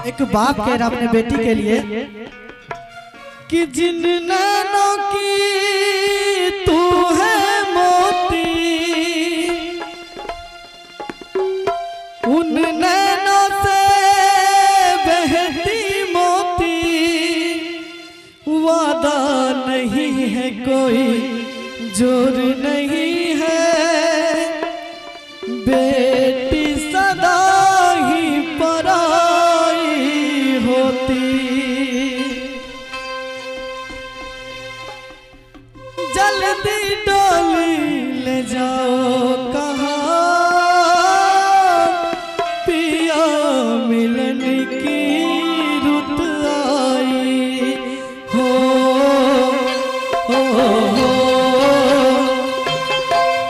एक बाप कह रहा अपने बेटी के लिए कि जिन नैनों की तू है मोती, उन नैनों से बहती मोती, वादा नहीं है कोई जोर नहीं है, बेटी सदा ही पराई होती। जल्दी डोली ले जाओ कहाँ, पिया मिलन की रुत आई हो, हो, हो,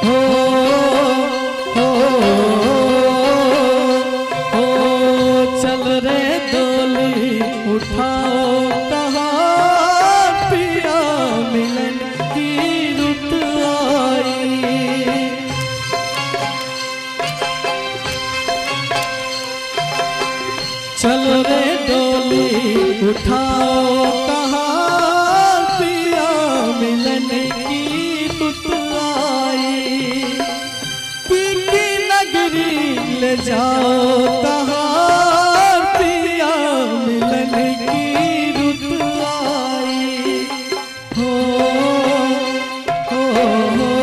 हो, हो, हो, चल रे डोली उठाओ कहाँ, पिया मिलन की रुत आई। चल रे डोली उठाओ कहाँ, पिया मिलन की रुत आई। पी की नगरी ले जाओ कहाँ, पिया मिलन की रुत आई हो, हो, हो।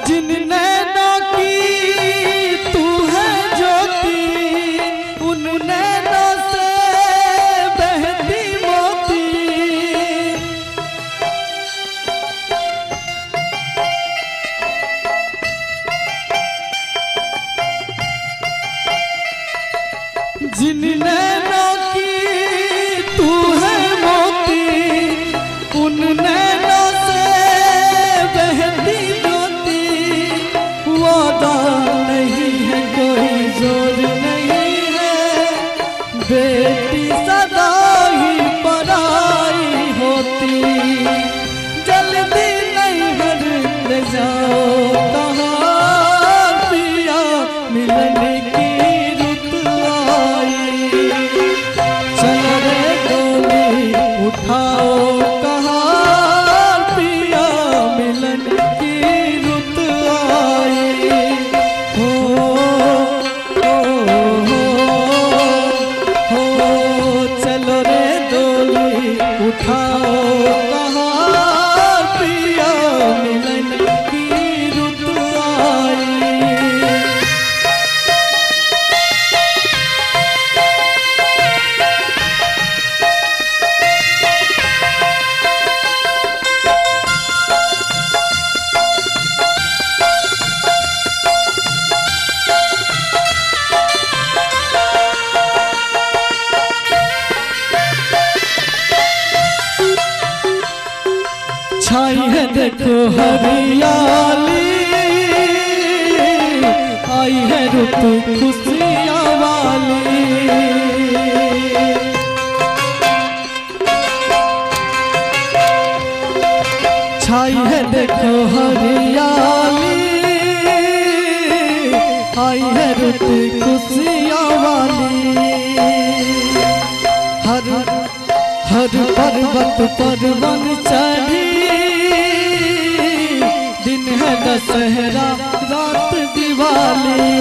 जिन नैनों की तू है ज्योति, उन नैनों से बहती मोती, जिन नैनों की तू है मोती, उन नैनों से बहती वादा नहीं है कोई जोर नहीं है, बेटी सदा ही पराई होती। जल्दी नैहर ले जाओ कहाँ, पिया मिलन की रुत आई। चल रे डोली उठाओ कहाँ, पिया मिलन की रुत आई हो, हो, हो, हो। चलो रे डोली उठाओ कहाँ, पिया मिलन की रुत आई। छाई है देखो हरियाली, आई है रुत खुशियाँ वाली। छाई है देखो हरियाली, आई है रुत खुशियाँ वाली। हर पर्वत पर वन चढ़ी, दिन है दशहरा रात दिवाली।